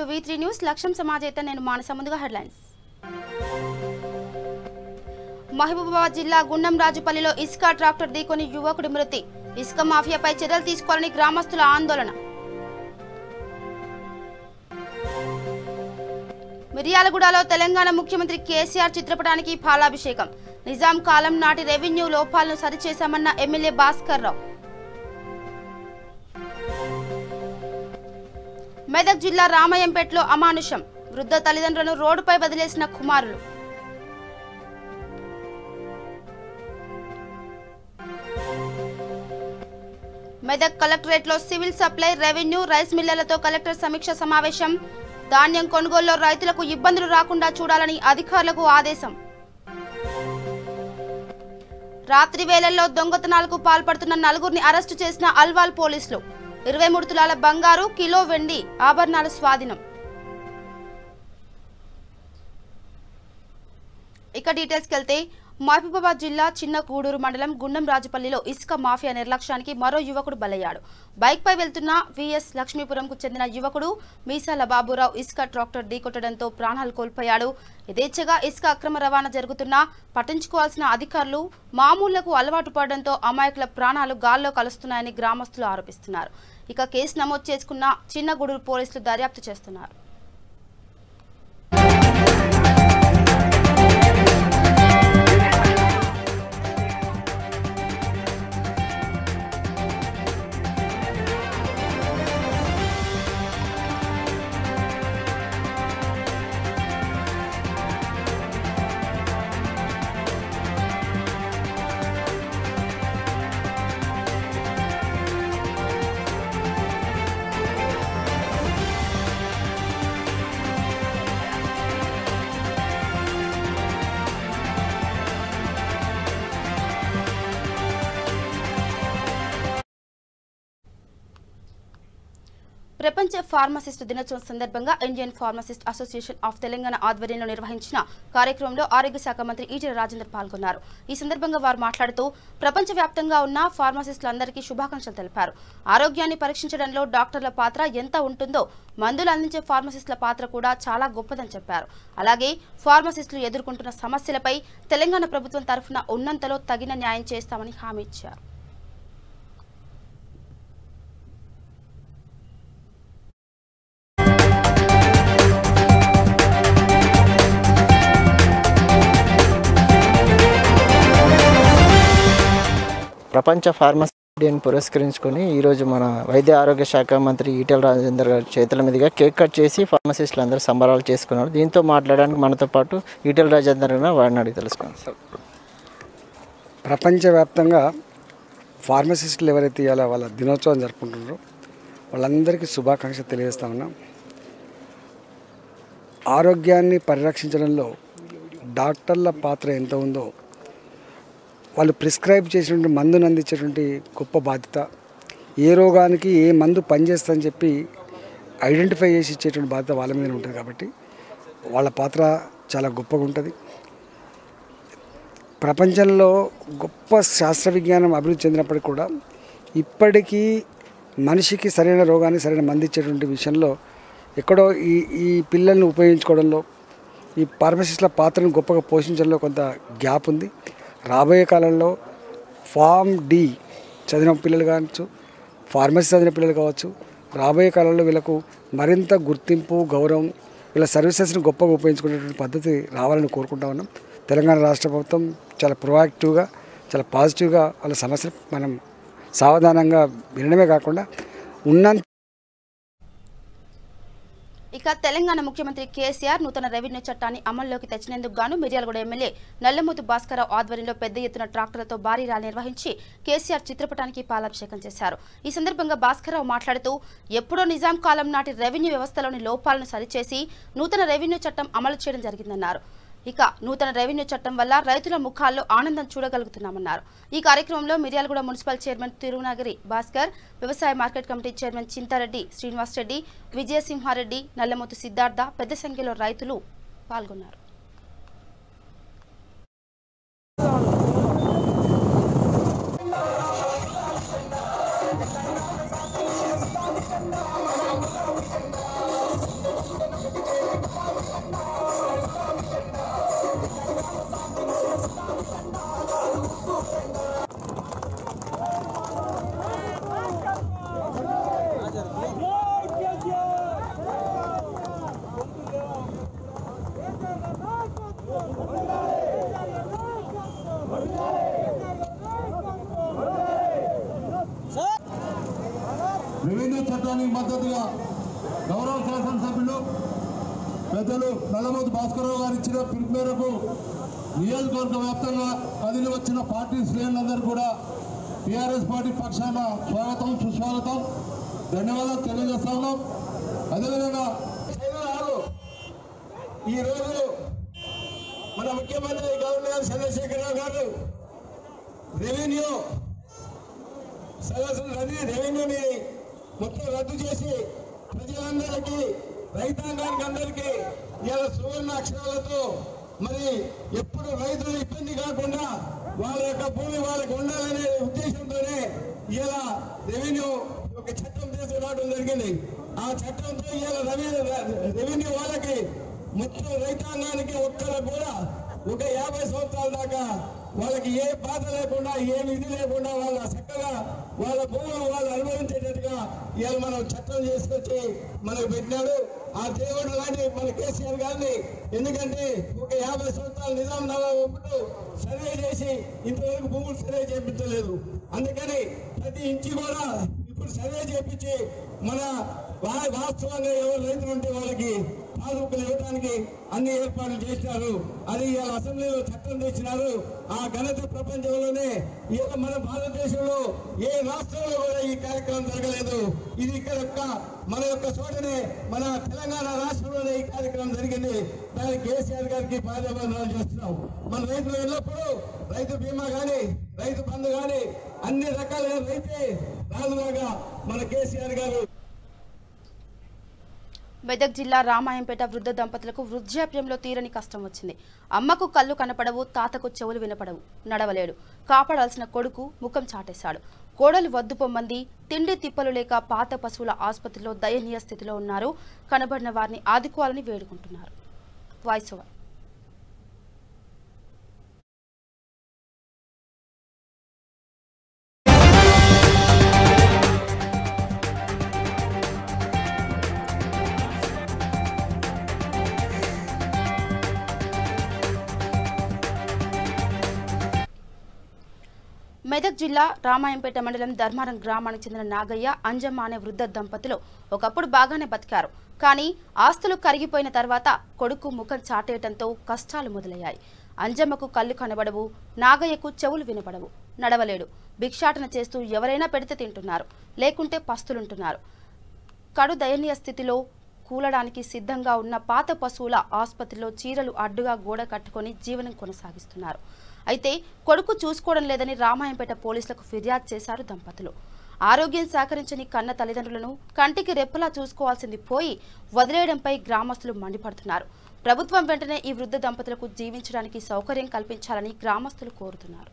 To V3 news లక్ష్యం సమాజేత నేను మానస ముందుగా హెడ్లైన్స్. మహబూబాబాద్ జిల్లా గుండం రాజుపల్లిలో ఇసుక ట్రాక్టర్ ఢీకొని యువకుడి మృతి. ఇసుక మాఫియాపై చర్యలు తీసుకోవాలని గ్రామస్తుల ఆందోళన. మిర్యాలగూడలో తెలంగాణ ముఖ్యమంత్రి కేసీఆర్ చిత్రపటానికి పాలాభిషేకం. నిజాం కాలం నాటి రెవెన్యూ లోపాలను సరిచేశామన్న ఎమ్మెల్యే భాస్కర్ రావు. మెదక్ జిల్లా రామయంపేటలో అమానుషం. వృద్ధ తల్లిదండ్రులను రోడ్డుపై వదిలేసిన కుమారులు. మెదక్ కలెక్టరేట్లో సివిల్ సప్లై, రెవెన్యూ, రైస్ మిల్లర్లతో కలెక్టర్ సమీక్ష సమావేశం. ధాన్యం కొనుగోలులో రైతులకు ఇబ్బందులు రాకుండా చూడాలని అధికారులకు ఆదేశం. రాత్రి వేళల్లో దొంగతనాలకు పాల్పడుతున్న నలుగురిని అరెస్టు చేసిన అల్వాల్ పోలీసులు. 23 తులాల బంగారు, కిలో వెండి ఆభరణాలు స్వాధీనం. ఇక డీటెయిల్స్కి వెళ్తే మహబూబాబాద్ జిల్లా చిన్న గూడూరు మండలం గుండం రాజుపల్లిలో ఇసుక మాఫియా నిర్లక్ష్యానికి మరో యువకుడు బలయ్యాడు. బైక్పై వెళ్తున్న VS లక్ష్మీపురంకు చెందిన యువకుడు మీసాల బాబురావు ఇసుక ట్రాక్టర్ ఢీకొట్టడంతో ప్రాణాలు కోల్పోయాడు. యథేచ్ఛగా ఇసుక అక్రమ రవాణా జరుగుతున్నా పట్టించుకోవాల్సిన అధికారులు మామూళ్లకు అలవాటు పడడంతో అమాయకుల ప్రాణాలు గాల్లో కలుస్తున్నాయని గ్రామస్తులు ఆరోపిస్తున్నారు. ఇక కేసు నమోదు చేసుకున్న చిన్న గూడూరు పోలీసులు దర్యాప్తు చేస్తున్నారు. ప్రపంచ ఫార్మసిస్ట్ దినోత్సవం సందర్భంగా Indian pharmacist association of Telangana ఆధ్వర్యంలో నిర్వహించిన కార్యక్రమంలో ఆరోగ్య శాఖ మంత్రి ఈటెల రాజేందర్ పాల్గొన్నారు. ఈ సందర్భంగా వారు మాట్లాడుతూ ప్రపంచవ్యాప్తంగా ఉన్న ఫార్మసిస్టులందరికీ శుభాకాంక్షలు తెలిపారు. ఆరోగ్యాన్ని పరీక్షించడంలో డాక్టర్ల పాత్ర ఎంత ఉంటుందో మందులు అందించే ఫార్మసిస్టుల పాత్ర కూడా చాలా గొప్పదని చెప్పారు. అలాగే ఫార్మసిస్టులు ఎదుర్కొంటున్న సమస్యలపై తెలంగాణ ప్రభుత్వం తరఫున ఉన్నంతలో తగిన న్యాయం చేస్తామని హామీ ఇచ్చారు. ప్రపంచ ఫార్మసీ డేని పురస్కరించుకొని ఈరోజు మన వైద్య ఆరోగ్య శాఖ మంత్రి ఈటెల రాజేందర్ గారి చేతుల మీదుగా కేక్ కట్ చేసి ఫార్మసిస్టులు అందరూ సంబరాలు చేసుకున్నారు. దీంతో మాట్లాడడానికి మనతో పాటు ఈటెల రాజేందర్ గారు వాడిని అడిగి తెలుసుకున్నాం. ప్రపంచవ్యాప్తంగా ఫార్మసిస్టులు ఎవరైతే ఇవాళ వాళ్ళ దినోత్సవం జరుపుకుంటున్నారో వాళ్ళందరికీ శుభాకాంక్షలు తెలియజేస్తా ఉన్నాం. ఆరోగ్యాన్ని పరిరక్షించడంలో డాక్టర్ల పాత్ర ఎంత ఉందో, వాళ్ళు ప్రిస్క్రైబ్ చేసినటువంటి మందును అందించేటువంటి గొప్ప బాధ్యత, ఏ రోగానికి ఏ మందు పనిచేస్తుందని చెప్పి ఐడెంటిఫై చేసి ఇచ్చేటువంటి బాధ్యత వాళ్ళ మీద ఉంటుంది. కాబట్టి వాళ్ళ పాత్ర చాలా గొప్పగా ఉంటుంది. ప్రపంచంలో గొప్ప శాస్త్ర విజ్ఞానం అభివృద్ధి చెందినప్పటికీ కూడా ఇప్పటికీ మనిషికి సరైన రోగాన్ని సరైన మందు ఇచ్చేటువంటి విషయంలో ఎక్కడో ఈ పిల్లల్ని ఉపయోగించుకోవడంలో ఈ ఫార్మసిస్టుల పాత్రను గొప్పగా పోషించడంలో కొంత గ్యాప్ ఉంది. రాబోయే కాలంలో ఫార్మ్ డి చదివిన పిల్లలు కావచ్చు, ఫార్మసీ చదివిన పిల్లలు కావచ్చు, రాబోయే కాలంలో వీళ్ళకు మరింత గుర్తింపు, గౌరవం, వీళ్ళ సర్వీసెస్ని గొప్పగా ఉపయోగించుకునేటువంటి పద్ధతి రావాలని కోరుకుంటా ఉన్నాం. తెలంగాణ రాష్ట్ర ప్రభుత్వం చాలా ప్రొయాక్టివ్గా, చాలా పాజిటివ్గా వాళ్ళ సమస్యలు మనం సావధానంగా వినడమే కాకుండా ఉన్నంత. ఇక తెలంగాణ ముఖ్యమంత్రి కేసీఆర్ నూతన రెవెన్యూ చట్టాన్ని అమల్లోకి తెచ్చినందుకు గాను మిర్యాలగూడ ఎమ్మెల్యే నల్లమోతు భాస్కర్ రావు ఆధ్వర్యంలో పెద్ద ఎత్తున ట్రాక్టర్లతో భారీ ర్యాలీ నిర్వహించి కేసీఆర్ చిత్రపటానికి పాలాభిషేకం చేశారు. ఈ సందర్భంగా భాస్కర్ రావు మాట్లాడుతూ ఎప్పుడో నిజాం కాలం నాటి రెవెన్యూ వ్యవస్థలోని లోపాలను సరిచేసి నూతన రెవెన్యూ చట్టం అమలు చేయడం జరిగిందన్నారు. ఇక నూతన రెవెన్యూ చట్టం వల్ల రైతుల ముఖాల్లో ఆనందం చూడగలుగుతున్నామన్నారు. ఈ కార్యక్రమంలో మిర్యాలగూడ మున్సిపల్ చైర్మన్ తిరునగరి భాస్కర్, వ్యవసాయ market committee chairman Chinta Reddy Srinivas Reddy, Vijaya Simha Reddy, Nallamothu Siddhartha పెద్ద సంఖ్యలో రైతులు పాల్గొన్నారు. రెవెన్యూ చట్టానికి మద్దతుగా గౌరవ శాసనసభ్యులు పెద్దలు నల్లమోతు భాస్కరరావు గారు ఇచ్చిన పిలుపు మేరకు నియోజకవర్గ వ్యాప్తంగా కదిలి వచ్చిన పార్టీ శ్రేణులందరూ కూడా టీఆర్ఎస్ పార్టీ పక్షాన స్వాగతం సుస్వాగతం ధన్యవాదాలు తెలియజేస్తా ఉన్నాం. అదేవిధంగా ఈరోజు మన ముఖ్యమంత్రి గవర్నర్ చంద్రశేఖరరావు గారు రెవెన్యూని మొత్తం రద్దు చేసి ప్రజలందరికీ రైతాంగానికి అందరికీ ఇలా సువర్ణ అక్షరాలతో మరి ఎప్పుడు రైతులు ఇబ్బంది కాకుండా వాళ్ళ యొక్క భూమి వాళ్ళకి ఉండాలనే ఉద్దేశంతోనే ఇలా రెవెన్యూ ఒక చట్టం తీసుకురావడం జరిగింది. ఆ చట్టంతో ఇలా రెవెన్యూ వాళ్ళకి మొత్తం రైతాంగానికి ఒక్కరికి కూడా ఒక 50 సంవత్సరాల దాకా వాళ్ళకి ఏ బాధ లేకుండా ఏ విధి లేకుండా వాళ్ళ చక్కగా వాళ్ళ భూములు వాళ్ళు అనుభవించేటట్టుగా ఇవాళ మనం చట్టం చేసుకొచ్చి మనకు పెట్టినాడు. ఆ దేవుడు లాంటి మన కేసీఆర్ గారిని ఎందుకంటే ఒక 50 సంవత్సరాల నిజాం నవాబు సర్వే చేసి ఇంతవరకు భూములు సర్వే చేయించలేదు. అందుకని ప్రతి ఇంచి కూడా ఇప్పుడు సర్వే చేయించి మన వాస్తవంగా ఎవరు రైతులు ఉంటే వాళ్ళకి పాస్బుక్లు ఇవ్వడానికి అన్ని ఏర్పాట్లు చేసినారు. అది ఇవాళ అసెంబ్లీలో చట్టం తెచ్చినారు. ఆ ఘనత ప్రపంచంలోనే ఇవాళ మన భారతదేశంలో ఏ రాష్ట్రంలో కూడా ఈ కార్యక్రమం జరగలేదు. ఇది ఇక్కడ మన యొక్క చోటనే మన తెలంగాణ రాష్ట్రంలోనే ఈ కార్యక్రమం జరిగింది. దానికి కేసీఆర్ గారికి పాదాభివందనాలు చేస్తున్నాం. మన రైతులు ఎల్లప్పుడూ రైతు బీమా కానీ రైతు బంధు కానీ అన్ని రకాలుగా రైతే రాజులాగా మన కేసీఆర్ గారు. మెదక్ జిల్లా రామాయంపేట వృద్ధ దంపతులకు వృద్ధాప్యంలో తీరని కష్టం వచ్చింది. అమ్మకు కళ్ళు కనపడవు, తాతకు చెవులు వినపడవు, నడవలేడు. కాపాడాల్సిన కొడుకు ముఖం చాటేశాడు. కోడలు వద్దు పొమ్మంది. తిండి తిప్పలు లేక పాత పశువుల ఆసుపత్రిలో దయనీయ స్థితిలో ఉన్నారు. కనబడిన వారిని ఆదుకోవాలని వేడుకుంటున్నారు. Voice over. మెదక్ జిల్లా రామాయంపేట మండలం ధర్మారం గ్రామానికి చెందిన నాగయ్య, అంజమ్మ అనే వృద్ధ దంపతులు ఒకప్పుడు బాగానే బతికారు. కానీ ఆస్తులు కరిగిపోయిన తర్వాత కొడుకు ముఖం చాటేయటంతో కష్టాలు మొదలయ్యాయి. అంజమ్మకు కళ్ళు కనబడవు, నాగయ్యకు చెవులు వినపడవు, నడవలేడు. భిక్షాటన చేస్తూ ఎవరైనా పెడితే తింటున్నారు, లేకుంటే పస్తులుంటున్నారు. కడు దయనీయ స్థితిలో కూలడానికి సిద్ధంగా ఉన్న పాత పశువుల ఆసుపత్రిలో చీరలు అడ్డుగా గోడ కట్టుకొని జీవనం కొనసాగిస్తున్నారు. అయితే కొడుకు చూసుకోవడం లేదని రామాయంపేట పోలీసులకు ఫిర్యాదు చేశారు దంపతులు. ఆరోగ్యం సహకరించని కన్న తల్లిదండ్రులను కంటికి రెప్పలా చూసుకోవాల్సింది పోయి వదిలేయడంపై గ్రామస్తులు మండిపడుతున్నారు. ప్రభుత్వం వెంటనే ఈ వృద్ధ దంపతులకు జీవించడానికి సౌకర్యం కల్పించాలని గ్రామస్తులు కోరుతున్నారు.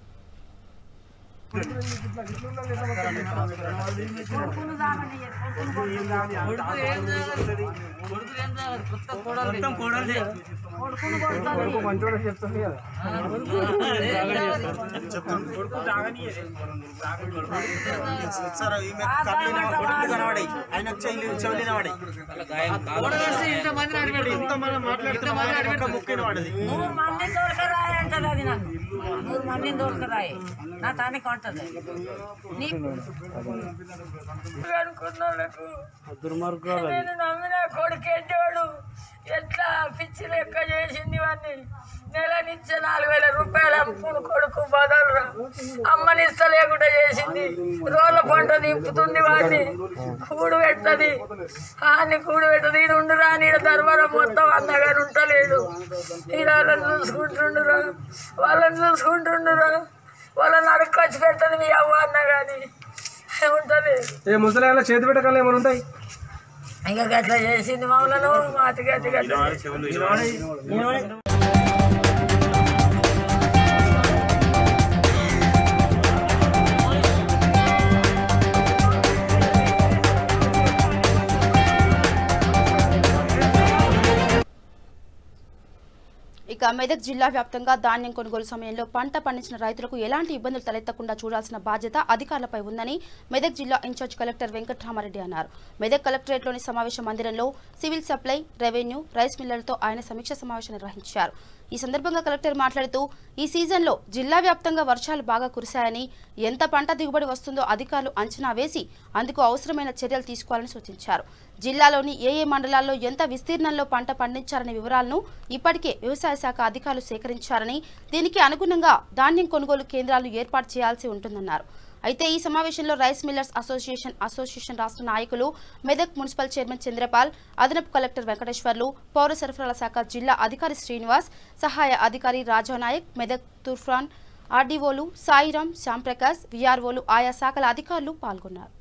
నేను నమ్మిన కొడుకేంటోడు ఎట్లా పిచ్చి లెక్క చేసింది వాడిని. నెలనిచ్చే 4,000 రూపాయలు అమ్ముకుని కొడుకు బదలురా అమ్మనిస్త లేకుండా చేసింది. రోడ్ల పంట దింపుతుంది వాడిని, కూడు పెట్టది, ఆన్ని కూడు పెట్టదు. ఈడు ఉండురా నీడ ధర్మరం మొత్తం అన్నగాని ఉంటలేదు. ఈడ వాళ్ళని చూసుకుంటుండురా, వాళ్ళని చూసుకుంటుండురా, వాళ్ళని అడుక్కొచ్చి పెడుతుంది మీ అవ్వ అన్న కానీ ఉంటుంది. ముసలి చేతి పెట్టకాలు ఏమైనా ఉంటాయి. ఇంకా గట్లా చేసింది మమ్మలను మాటి గట్టి గట్లా. ఇక మెదక్ జిల్లా వ్యాప్తంగా ధాన్యం కొనుగోలు సమయంలో పంట పండించిన రైతులకు ఎలాంటి ఇబ్బందులు తలెత్తకుండా చూడాల్సిన బాధ్యత అధికారులపై ఉందని మెదక్ జిల్లా ఇన్ఛార్జ్ కలెక్టర్ వెంకట్రామారెడ్డి అన్నారు. మెదక్ కలెక్టరేట్లోని సమావేశ మందిరంలో సివిల్ సప్లై, రెవెన్యూ, రైస్ మిల్లర్లతో ఆయన సమీక్ష సమావేశం నిర్వహించారు. ఈ సందర్భంగా కలెక్టర్ మాట్లాడుతూ ఈ సీజన్లో జిల్లా వ్యాప్తంగా వర్షాలు బాగా కురిశాయని ఎంత పంట దిగుబడి వస్తుందో అధికారులు అంచనా వేసి అందుకు అవసరమైన చర్యలు తీసుకోవాలని సూచించారు. జిల్లాలోని ఏ మండలాల్లో ఎంత విస్తీర్ణంలో పంట పండించారనే వివరాలను ఇప్పటికే వ్యవసాయ శాఖ అధికారులు సేకరించారని దీనికి అనుగుణంగా ధాన్యం కొనుగోలు కేంద్రాలను ఏర్పాటు చేయాల్సి ఉంటుందన్నారు. అయితే ఈ సమావేశంలో రైస్ మిల్లర్స్ అసోసియేషన్ రాష్ట్ర నాయకులు, మెదక్ మున్సిపల్ చైర్మన్ చంద్రపాల్, అదనపు కలెక్టర్ వెంకటేశ్వర్లు, పౌర సరఫరాల శాఖ జిల్లా అధికారి శ్రీనివాస్, సహాయ అధికారి రాజానాయక్, మెదక్ తుర్ఫాన్ ఆర్డీఓలు సాయిరాం, శ్యాంప్రకాష్, విఆర్ఓలు, ఆయా శాఖల అధికారులు పాల్గొన్నారు.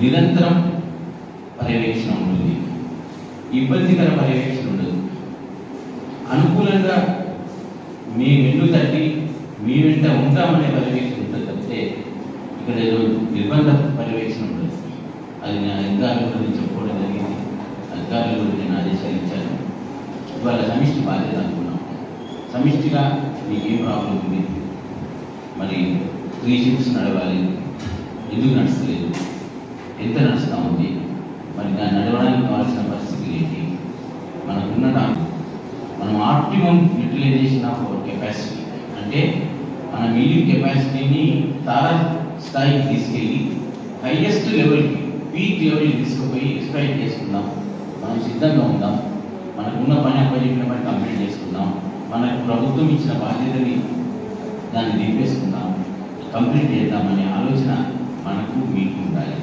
నిరంతరం పర్యవేక్షణ ఉంటుంది, ఇబ్బందికర పర్యవేక్షణ ఉండదు. అనుకూలంగా మీ వెన్ను తట్టి మీ వెంట ఉంటామనే పర్యవేక్షణ ఉంటుంది తప్పితే ఇక్కడ ఏదో నిర్బంధ పర్యవేక్షణ ఉండదు. అది నా అధికారుల గురించి చెప్పుకోవడం జరిగింది. అధికారుల గురించి నేను ఆదేశాలు ఇచ్చాను. ఇవాళ సమిష్టి బాధ్యత అనుకున్నాం. సమిష్టిగా మీకు ఏం ప్రాబ్లం ఉంది, మరి 3 షిఫ్ట్స్ నడవాలి, ఎందుకు నడుస్తలేదు, ఎంత నడుస్తూ ఉంది, మరి దాన్ని నడవడానికి కావాల్సిన పరిస్థితులు ఏంటి, మనకున్న మనం optimum utilization of our capacity అంటే మన మిల్లింగ్ కెపాసిటీని తారా స్థాయికి తీసుకెళ్ళి హైయెస్ట్ లెవెల్కి పీక్ లెవెల్కి తీసుకుపోయి ఎక్స్ప్లైట్ చేసుకుందాం. మనం సిద్ధంగా ఉందాం, మనకున్న పని అప్పచెప్పిన పని కంప్లీట్ చేసుకుందాం, మనకు ప్రభుత్వం ఇచ్చిన బాధ్యతని దాన్ని నింపేసుకుందాం, కంప్లీట్ చేద్దామనే ఆలోచన మనకు మీకు ఉండాలి.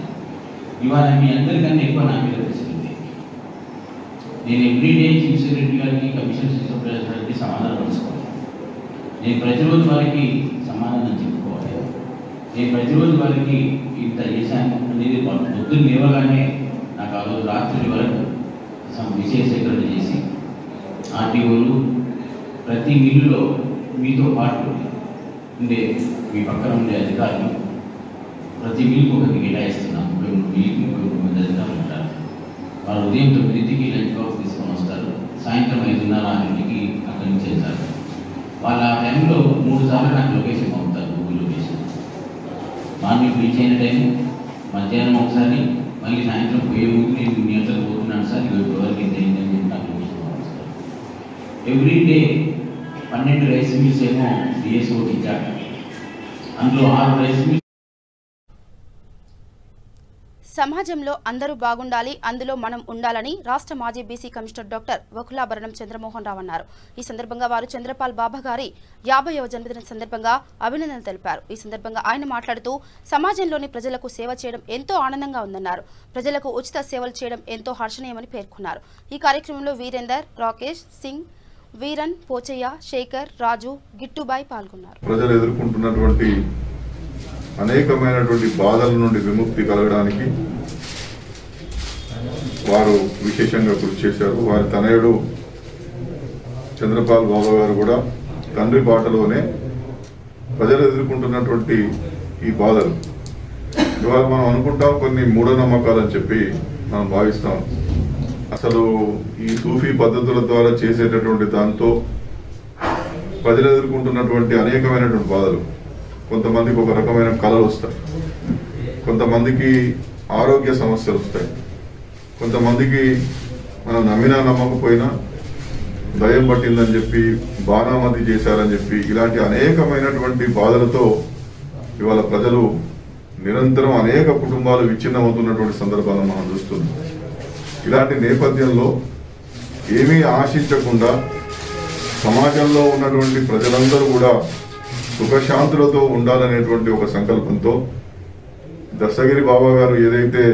ఇవాళ మీ అందరికన్నా ఎక్కువ నా మీద ప్రశ్న ఉంది. నేను ఎవ్రీడే చీఫ్ సెక్రటరీ గారికి, కమిషన్ సూపర్వైజర్ గారికి సమాధానం పంచుకోవాలి. నేను ప్రతిరోజు వారికి సమాధానం చెప్పుకోవాలి. నేను ప్రతిరోజు వారికి ఇంత చేశాను అనేది పొద్దున్న లేవగానే నాకు ఆ రోజు రాత్రి వరకు విషయ సేకరణ చేసి ఆర్టీఓలు ప్రతి మిల్లులో మీతో పాటు ఉండే మీ పక్కన ఉండే అధికారులు ప్రతి మిల్లుకు ఒకరికి కేటాయిస్తున్నాం. మిల్లుకి 3 మంది అధికారులు ఉంటారు. వాళ్ళు ఉదయం 9కి లంచ్ బాక్స్ తీసుకొని వస్తారు, సాయంత్రం 5:30-6కి అక్కడి నుంచి వెళ్తారు. వాళ్ళ ఆ టైంలో 3 సార్లు నాకు లొకేషన్ పంపుతారు, గూగుల్ లొకేషన్. మార్నింగ్ రీచ్ అయిన టైం, మధ్యాహ్నం ఒకసారి, మళ్ళీ సాయంత్రం పోయే ముందు నేను ఇన్ని గంటలకు పోతున్నాను సార్, ఎవరికి ఎంత అయిందని చెప్పి నాకు లొకేషన్ పంపిస్తారు. ఎవ్రీడే 12 రైస్ మిల్స్ ఏమో డిఎస్ఓకి ఇచ్చారు. అందులో 6 రైస్ మిల్స్. సమాజంలో అందరూ బాగుండాలి, అందులో మనం ఉండాలని రాష్ట్ర మాజీ BC commissioner doctor Vakulabharanam Chandramohan Rao అన్నారు. ఈ సందర్భంగా వారు చంద్రపాల్ బాబా గారి 50వ జన్మదిన సందర్భంగా అభినందనలు తెలిపారు. ఈ సందర్భంగా ఆయన మాట్లాడుతూ సమాజంలోని ప్రజలకు సేవ చేయడం ఎంతో ఆనందంగా ఉందన్నారు. ప్రజలకు ఉచిత సేవలు చేయడం ఎంతో హర్షణీయమని పేర్కొన్నారు. ఈ కార్యక్రమంలో వీరేందర్, రాకేష్ సింగ్, వీరన్, పోచయ్య, శేఖర్, రాజు, గిట్టుబాయ్ పాల్గొన్నారు. ప్రజలు ఎదుర్కొంటున్నటువంటి అనేకమైనటువంటి బాధల నుండి విముక్తి కలగడానికి వారు విశేషంగా కృషి చేశారు. వారి తనయుడు చంద్రపాల్ బాబా గారు కూడా తండ్రి బాటలోనే ప్రజలు ఎదుర్కొంటున్నటువంటి ఈ బాధలు ఇవాళ మనం అనుకుంటాం కొన్ని మూఢనమ్మకాలని చెప్పి మనం భావిస్తాం. అసలు ఈ సూఫీ పద్ధతుల ద్వారా చేసేటటువంటి దాంతో ప్రజలు ఎదుర్కొంటున్నటువంటి అనేకమైనటువంటి బాధలు, కొంతమందికి ఒక రకమైన కళలు వస్తాయి, కొంతమందికి ఆరోగ్య సమస్యలు వస్తాయి, కొంతమందికి మనం నమ్మినా నమ్మకపోయినా దయ్యం పట్టిందని చెప్పి బాణామతి చేశారని చెప్పి ఇలాంటి అనేకమైనటువంటి బాధలతో ఇవాళ ప్రజలు నిరంతరం అనేక కుటుంబాలు విచ్ఛిన్నమవుతున్నటువంటి సందర్భాలను మనం చూస్తున్నాం. ఇలాంటి నేపథ్యంలో ఏమీ ఆశించకుండా సమాజంలో ఉన్నటువంటి ప్రజలందరూ కూడా సుఖశాంతులతో ఉండాలనేటువంటి ఒక సంకల్పంతో దస్తగిరి బాబా గారు ఏదైతే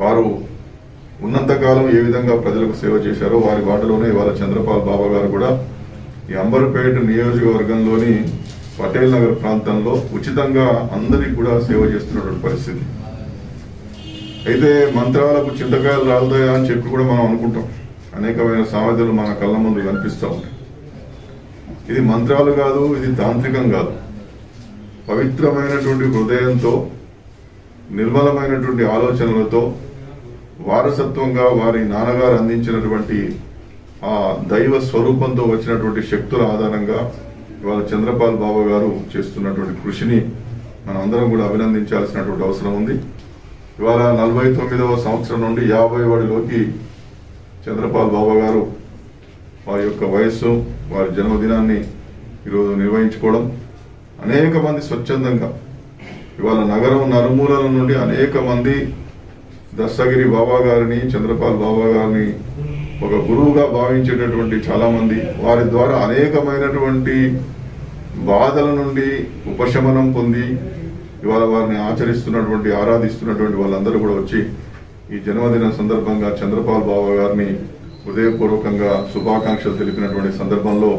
వారు ఉన్నంతకాలం ఏ విధంగా ప్రజలకు సేవ చేశారో వారి బాటలోనే ఇవాళ చంద్రపాల్ బాబా గారు కూడా ఈ అంబర్పేట నియోజకవర్గంలోని పటేల్ నగర్ ప్రాంతంలో ఉచితంగా అందరికీ కూడా సేవ చేస్తున్నటువంటి పరిస్థితి. అయితే మంత్రాలకు చింతకాయలు రాలుతాయా అని చెప్పి కూడా మనం అనుకుంటాం. అనేకమైన సామెతలు మన కళ్ళ ముందు కనిపిస్తూ ఉంటాయి. ఇది మంత్రాలు కాదు, ఇది తాంత్రికం కాదు. పవిత్రమైనటువంటి హృదయంతో, నిర్మలమైనటువంటి ఆలోచనలతో, వారసత్వంగా వారి నాన్నగారు అందించినటువంటి ఆ దైవ స్వరూపంతో వచ్చినటువంటి శక్తుల ఆధారంగా ఇవాళ చంద్రపాల్ బాబా గారు చేస్తున్నటువంటి కృషిని మనం అందరం కూడా అభినందించాల్సినటువంటి అవసరం ఉంది. ఇవాళ 49వ సంవత్సరం నుండి 50 చంద్రపాల్ బాబా గారు వారి యొక్క వయస్సు, వారి జన్మదినాన్ని ఈరోజు నిర్వహించుకోవడం, అనేక మంది స్వచ్ఛందంగా ఇవాళ నగరం నలుమూలల నుండి అనేక మంది దస్తగిరి బాబా గారిని, చంద్రపాల్ బాబా గారిని ఒక గురువుగా భావించేటటువంటి చాలా మంది, వారి ద్వారా అనేకమైనటువంటి బాధల నుండి ఉపశమనం పొంది ఇవాళ వారిని ఆచరిస్తున్నటువంటి, ఆరాధిస్తున్నటువంటి వాళ్ళందరూ కూడా వచ్చి ఈ జన్మదిన సందర్భంగా చంద్రపాల్ బాబా గారిని హృదయపూర్వకంగా శుభాకాంక్షలు తెలిపినటువంటి సందర్భంలో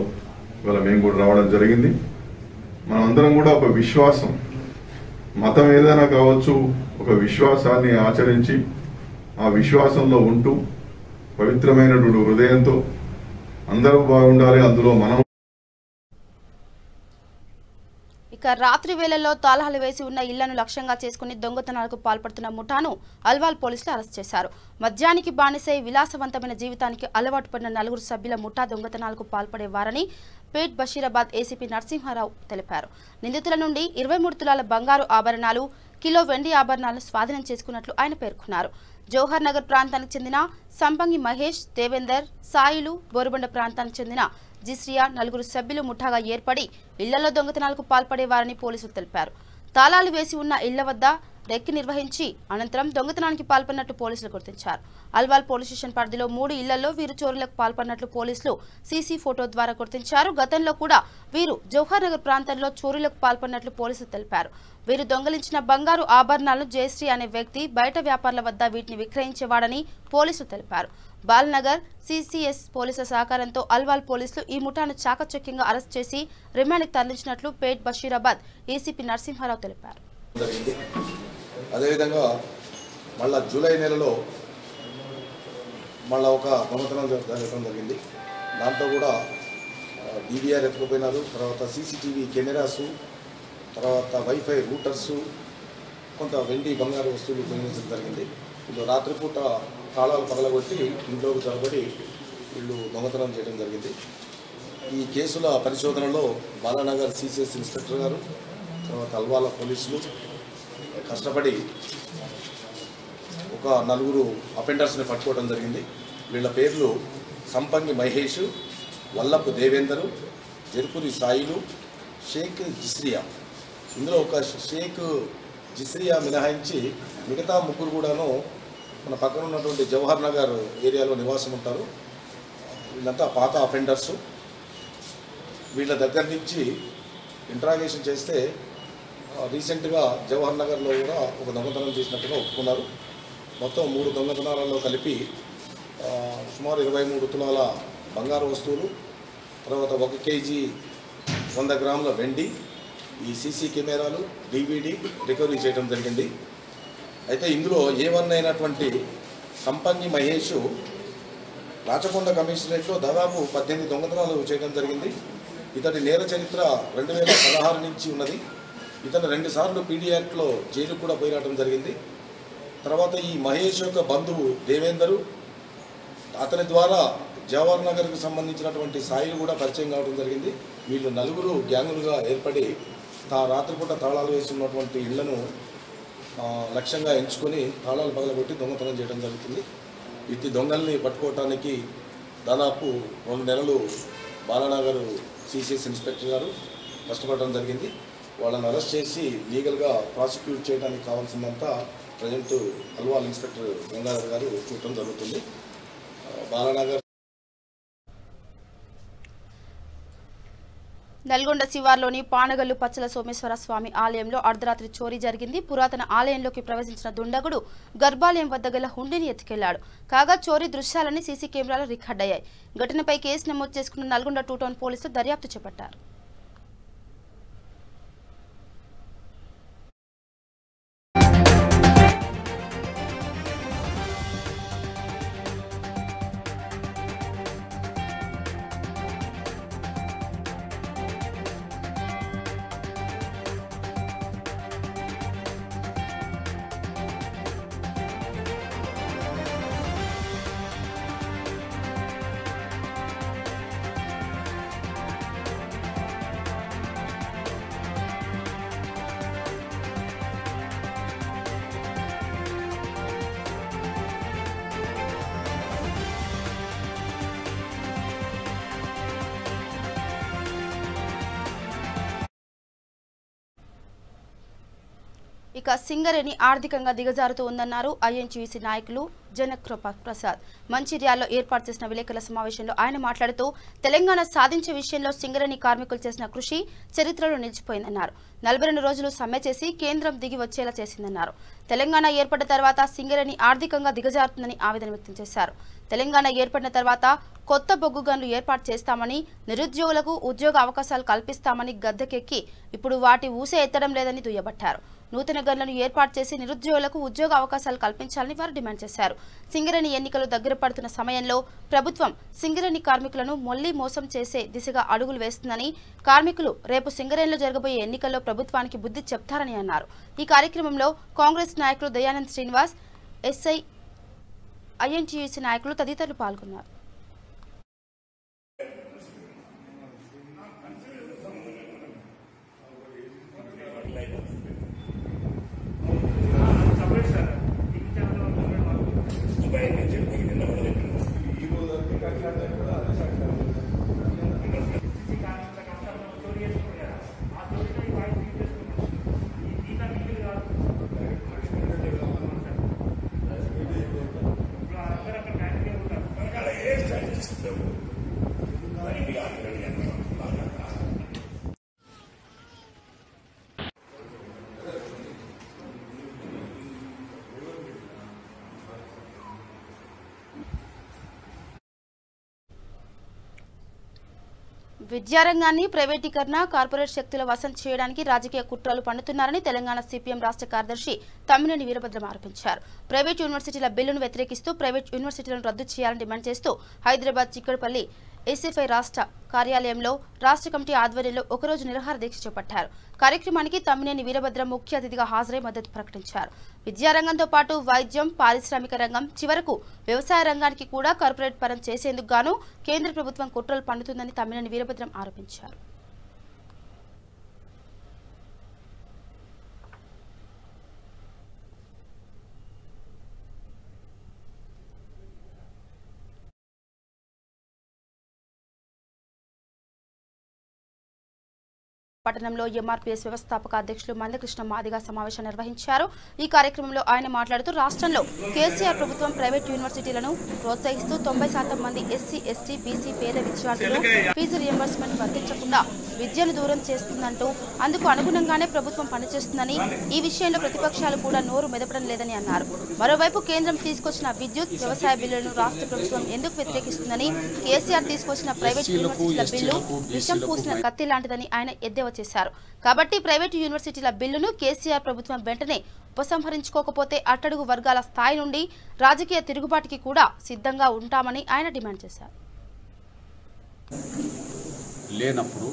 ఇవాళ మేము కూడా రావడం జరిగింది. మనమందరం కూడా ఒక విశ్వాసం, మతం ఏదైనా కావచ్చు, ఒక విశ్వాసాన్ని ఆచరించి ఆ విశ్వాసంలో ఉంటూ పవిత్రమైనటువంటి హృదయంతో అందరూ బాగుండాలి, అందులో మనం. ఇక రాత్రి వేళల్లో తాళాలు వేసి ఉన్న ఇళ్లను లక్ష్యంగా చేసుకుని దొంగతనాలకు పాల్పడుతున్న ముఠాను అల్వాల్ పోలీసులు అరెస్ట్ చేశారు. మద్యానికి బానిసై విలాసవంతమైన జీవితానికి అలవాటు పడిన 4 సభ్యుల ముఠా దొంగతనాలకు పాల్పడేవారని పేట్ బషీరాబాద్ ఏసీపీ నరసింహారావు తెలిపారు. నిందితుల నుండి 23 తులాల బంగారు ఆభరణాలు, కిలో వెండి ఆభరణాలను స్వాధీనం చేసుకున్నట్లు ఆయన పేర్కొన్నారు. జవహర్ నగర్ ప్రాంతానికి చెందిన సంపంగి మహేష్, దేవేందర్, సాయిలు, బోరుబండ ప్రాంతానికి చెందిన జిశ్రియా 4 సభ్యులు ముఠాగా ఏర్పడి ఇళ్లలో దొంగతనాలకు పాల్పడేవారని పోలీసులు తెలిపారు. తాళాలు వేసి ఉన్న ఇళ్ల వద్ద రెక్కి నిర్వహించి అనంతరం దొంగతనానికి పాల్పడినట్లు పోలీసులు గుర్తించారు. అల్వాల్ పోలీస్ స్టేషన్ పరిధిలో 3 ఇళ్లలో వీరు చోరీలకు పాల్పడినట్లు పోలీసులు సీసీ ఫోటో ద్వారా గుర్తించారు. గతంలో కూడా వీరు జవహర్ నగర్ ప్రాంతంలో చోరీలకు పాల్పడినట్లు పోలీసులు తెలిపారు. వీరు దొంగలించిన బంగారు ఆభరణాలను జయశ్రీ అనే వ్యక్తి బయట వ్యాపారుల వద్ద వీటిని విక్రయించేవాడని పోలీసులు తెలిపారు. బాల్నగర్ సిసిఎస్ పోలీసుల సహకారంతో అల్వాల్ పోలీసులు ఈ ముఠాను చాకచక్యంగా అరెస్ట్ చేసి రిమాండ్కి తరలించినట్లు పేట్ బషీరాబాద్ ఏసీపీ నరసింహారావు తెలిపారు. అదేవిధంగా మళ్ళా జూలై నెలలో మళ్ళీ ఒక దొంగతనం జరగడం జరిగింది. దాంట్లో కూడా డివిఆర్ ఎత్తుకుపోయినారు, తర్వాత సీసీటీవీ కెమెరాసు, తర్వాత వైఫై రూటర్సు, కొంత వెండి బంగారు వస్తువులు దొంగిలించడం జరిగింది. వీళ్ళు రాత్రిపూట తాళాలు పగలగొట్టి ఇంట్లోకి చొరబడి వీళ్ళు దొంగతనం చేయడం జరిగింది. ఈ కేసుల పరిశోధనలో బాలానగర్ సిసిఎస్ ఇన్స్పెక్టర్ గారు, తర్వాత అల్వాల పోలీసులు కష్టపడి ఒక 4 అఫెండర్స్ని పట్టుకోవడం జరిగింది. వీళ్ళ పేర్లు సంపంగి మహేష్, వల్లపు దేవేందరు, జర్పురి సాయిలు, షేక్ జిశ్రియా. ఇందులో ఒక షేక్ జిశ్రియా మినహాయించి మిగతా 3 కూడాను మన పక్కన ఉన్నటువంటి జవహర్ నగర్ ఏరియాలో నివాసం ఉంటారు. వీళ్ళంతా పాత అఫెండర్సు. వీళ్ళ దగ్గర నుంచి ఇంట్రాగేషన్ చేస్తే రీసెంట్గా జవహర్ నగర్లో కూడా ఒక దొంగతనం చేసినట్టుగా ఒప్పుకున్నారు. మొత్తం 3 దొంగతనాలలో కలిపి సుమారు 23 తులాల బంగారు వస్తువులు, తర్వాత 1 కేజీ 100 గ్రాముల వెండి, ఈ సీసీ కెమెరాలు, డివిడి రికవరీ చేయడం జరిగింది. అయితే ఇందులో A1 అయినటువంటి సంపంగి మహేష్ రాచకొండ కమిషనరేట్లో దాదాపు 18 దొంగతనాలు చేయడం జరిగింది. ఇతడి నేర చరిత్ర 2016 నుంచి ఉన్నది. ఇతను 2 సార్లు పీడీ యాక్ట్లో జైలుకు కూడా పోయి రావడం జరిగింది. తర్వాత ఈ మహేష్ యొక్క బంధువు దేవేందరు, అతని ద్వారా జవహర్ నగర్కు సంబంధించినటువంటి సాయిలు కూడా పరిచయం కావడం జరిగింది. వీళ్ళు 4 గ్యాంగులుగా ఏర్పడి రాత్రిపూట తాళాలు వేస్తున్నటువంటి ఇళ్లను లక్ష్యంగా ఎంచుకొని తాళాలు పగలగొట్టి దొంగతనం చేయడం జరుగుతుంది. ఇట్టి దొంగల్ని పట్టుకోవటానికి దాదాపు 2 నెలలు బాలానగర్ సిసిఎస్ ఇన్స్పెక్టర్ గారు కష్టపడడం జరిగింది. వాళ్ళని అరెస్ట్ చేసి లీగల్గా ప్రాసిక్యూట్ చేయడానికి కావాల్సిందంతా ప్రజెంట్ అల్వాల్ ఇన్స్పెక్టర్ గంగాధర్ గారు చూడటం జరుగుతుంది. బాలానగర్ నల్గొండ శివార్లోని పానగల్లు పచ్చల సోమేశ్వర స్వామి ఆలయంలో అర్ధరాత్రి చోరీ జరిగింది. పురాతన ఆలయంలోకి ప్రవేశించిన దుండగుడు గర్భాలయం వద్ద గల హుండీని ఎత్తుకెళ్లాడు. కాగా చోరీ దృశ్యాలన్నీ సీసీ కెమెరాలో రికార్డయ్యాయి. ఘటనపై కేసు నమోదు చేసుకున్న నల్గొండ 2 టౌన్ పోలీసులు దర్యాప్తు చేపట్టారు. ఇక సింగరేణి ఆర్థికంగా దిగజారుతూ ఉందన్నారు ఐఎన్టీయూసీ నాయకులు జనకృప ప్రసాద్. మంచిర్యాలలో ఏర్పాటు చేసిన విలేకరుల సమావేశంలో ఆయన మాట్లాడుతూ తెలంగాణ సాధించే విషయంలో సింగరేణి కార్మికులు చేసిన కృషి చరిత్రలో నిలిచిపోయిందన్నారు. 42 రోజులు సమ్మె చేసి కేంద్రం దిగి వచ్చేలా చేసిందన్నారు. తెలంగాణ ఏర్పడిన తర్వాత సింగరేణి ఆర్థికంగా దిగజారుతుందని ఆవేదన వ్యక్తం చేశారు. తెలంగాణ ఏర్పడిన తర్వాత కొత్త బొగ్గు గన్లు ఏర్పాటు చేస్తామని, నిరుద్యోగులకు ఉద్యోగ అవకాశాలు కల్పిస్తామని గద్దెకెక్కి ఇప్పుడు వాటి ఊసే ఎత్తడం లేదని దుయ్యబట్టారు. నూతన గన్లను ఏర్పాటు చేసి నిరుద్యోగులకు ఉద్యోగ అవకాశాలు కల్పించాలని వారు డిమాండ్ చేశారు. సింగరేణి ఎన్నికలు దగ్గర పడుతున్న సమయంలో ప్రభుత్వం సింగరేణి కార్మికులను మొల్లి మోసం చేసే దిశగా అడుగులు వేస్తుందని, కార్మికులు రేపు సింగరేణిలో జరగబోయే ఎన్నికల్లో ప్రభుత్వానికి బుద్ధి చెప్తారని అన్నారు. ఈ కార్యక్రమంలో కాంగ్రెస్ నాయకులు దయానంద్ శ్రీనివాస్, ఎస్ఐ, ఐఎన్టీయూసీ నాయకులు తదితరులు పాల్గొన్నారు. విద్యారంగాన్ని ప్రైవేటీకరణ, కార్పొరేట్ శక్తుల వశం చేయడానికి రాజకీయ కుట్రలు పన్నుతున్నారని తెలంగాణ సిపిఎం రాష్ట్ర కార్యదర్శి తమ్మినేని వీరభద్రం ఆరోపించారు. ప్రైవేట్ యూనివర్సిటీల బిల్లును వ్యతిరేకిస్తూ ప్రైవేట్ యూనివర్సిటీలను రద్దు చేయాలని డిమాండ్ చేస్తూ హైదరాబాద్ చిక్కడపల్లి ఎస్ఎఫ్ఐ రాష్ట్ర కార్యాలయంలో రాష్ట్ర కమిటీ ఆధ్వర్యంలో ఒకరోజు నిరాహార దీక్ష చేపట్టారు. కార్యక్రమానికి తమ్మినేని వీరభద్రం ముఖ్య అతిథిగా హాజరై మద్దతు ప్రకటించారు. విద్యారంగంతో పాటు వైద్యం, పారిశ్రామిక రంగం, చివరకు వ్యవసాయ రంగానికి కూడా కార్పొరేట్ పరం చేసేందుకు గాను కేంద్ర ప్రభుత్వం కుట్రలు పన్నుతుందని తమ్మినేని వీరభద్రం ఆరోపించారు. పట్టణంలో ఎంఆర్పీఎస్ వ్యవస్థాపక అధ్యక్షులు మందకృష్ణ మాదిగ సమావేశం నిర్వహించారు. ఈ కార్యక్రమంలో ఆయన మాట్లాడుతూ రాష్ట్రంలో కేసీఆర్ ప్రభుత్వం ప్రైవేట్ యూనివర్సిటీలను ప్రోత్సహిస్తూ 90% మంది ఎస్సీ, ఎస్టీ, బీసీ పేద విద్యార్థులు ఫీజు రియంబర్స్మెంట్ వర్తించకుండా విద్యను దూరం చేస్తుందంటూ అందుకు అనుగుణంగానే ప్రభుత్వం పనిచేస్తుందని, ఈ విషయంలో ప్రతిపక్షాలు కూడా నోరు మెదపడం లేదని అన్నారు. మరోవైపు కేంద్రం తీసుకొచ్చిన విద్యుత్, వ్యవసాయ బిల్లులను రాష్ట్ర ప్రభుత్వం ఎందుకు వ్యతిరేకిస్తుందని, కేసీఆర్ తీసుకొచ్చిన ప్రైవేట్ యూనివర్సిటీల బిల్లు విషం పూసిన కత్తి లాంటిదని ఆయన ఎద్దేవా చేశారు. కాబట్టి ప్రైవేటు యూనివర్సిటీల బిల్లును కేసీఆర్ ప్రభుత్వం వెంటనే ఉపసంహరించుకోకపోతే అట్టడుగు వర్గాల స్థాయి నుండి రాజకీయ తిరుగుబాటుకి కూడా సిద్ధంగా ఉంటామని ఆయన డిమాండ్ చేశారు. లేనప్పుడు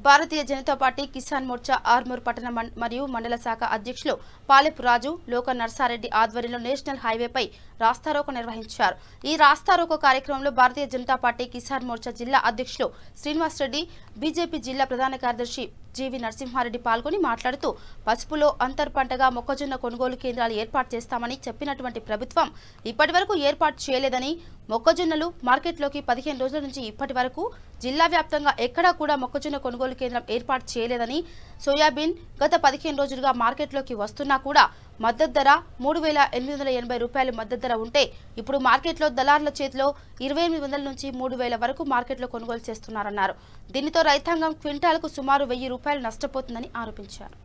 భారతీయ జనతా పార్టీ కిసాన్ మోర్చా ఆర్మూర్ పట్టణ మరియు మండల శాఖ అధ్యక్షులు పాలెపు రాజు, లోక నర్సారెడ్డి ఆధ్వర్యంలో నేషనల్ హైవేపై రాస్తారోకో నిర్వహించారు. ఈ రాస్తారోకో కార్యక్రమంలో భారతీయ జనతా పార్టీ కిసాన్ మోర్చా జిల్లా అధ్యక్షులు శ్రీనివాస్ రెడ్డి, బీజేపీ జిల్లా ప్రధాన కార్యదర్శి జీవి నరసింహారెడ్డి పాల్గొని మాట్లాడుతూ పసుపులో అంతర్ పంటగా మొక్కజొన్న కొనుగోలు కేంద్రాలు ఏర్పాటు చేస్తామని చెప్పినటువంటి ప్రభుత్వం ఇప్పటివరకు ఏర్పాటు చేయలేదని, మొక్కజొన్నలు మార్కెట్లోకి 15 రోజుల నుంచి ఇప్పటి వరకు జిల్లా వ్యాప్తంగా ఎక్కడా కూడా మొక్కజొన్న కొనుగోలు కేంద్రం ఏర్పాటు చేయలేదని, సోయాబీన్ గత 15 రోజులుగా మార్కెట్లోకి వస్తున్నా కూడా మద్దతు ధర 3,880 రూపాయలు మద్దతు ధర ఉంటే ఇప్పుడు మార్కెట్లో దళారుల చేతిలో 2,800 నుంచి 3,000 వరకు మార్కెట్లో కొనుగోలు చేస్తున్నారన్నారు. దీనితో రైతాంగం క్వింటాలకు సుమారు 1,000 రూపాయలు నష్టపోతుందని ఆరోపించారు.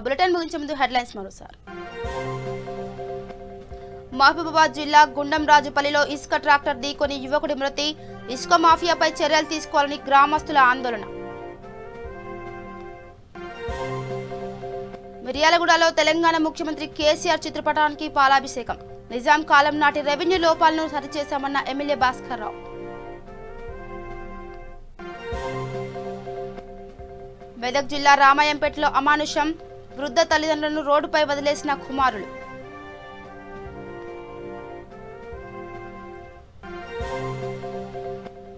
బులెటిన్ ముగించే ముందు హెడ్లైన్స్ మరోసారి. మహబూబాబాద్ జిల్లా గుండంరాజుపల్లిలో ఇసుక ట్రాక్టర్ ఢీకొని యువకుడి మృతి, ఇసుక మాఫియాపై చర్యలు తీసుకోవాలని గ్రామస్తుల ఆందోళన. మిర్యాలగూడలో తెలంగాణ ముఖ్యమంత్రి కేసీఆర్ చిత్రపటానికి పాలాభిషేకం, నిజాం కాలం నాటి రెవెన్యూ లోపాలను సరిచేశామన్న ఎమ్మెల్యే భాస్కర్ రావు. మెదక్ జిల్లా రామాయంపేటలో అమానుషం, వృద్ధ తల్లిదండ్రులను రోడ్డుపై వదిలేసిన కుమారులు.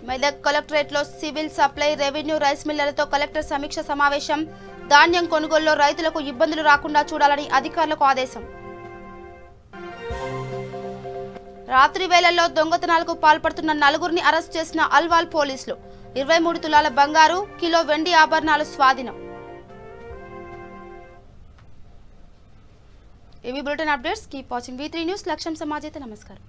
మెదక్ కలెక్టరేట్లో సివిల్ సప్లై రెవెన్యూ రైస్ మిల్లర్లతో కలెక్టర్ సమీక్ష సమావేశం. ధాన్యం కొనుగోలులో రైతులకు ఇబ్బందులు రాకుండా చూడాలని అధికారులకు ఆదేశం. రాత్రి వేళల్లో దొంగతనాలకు పాల్పడుతున్న నలుగురిని అరెస్ట్ చేసిన అల్వాల్ పోలీసులు. 23 తులాల బంగారు, కిలో వెండి ఆభరణాలు స్వాధీనం. ఇవి bulletin updates. Keep watching V3 news. లక్ష్యం సమాజైతే. నమస్కారం.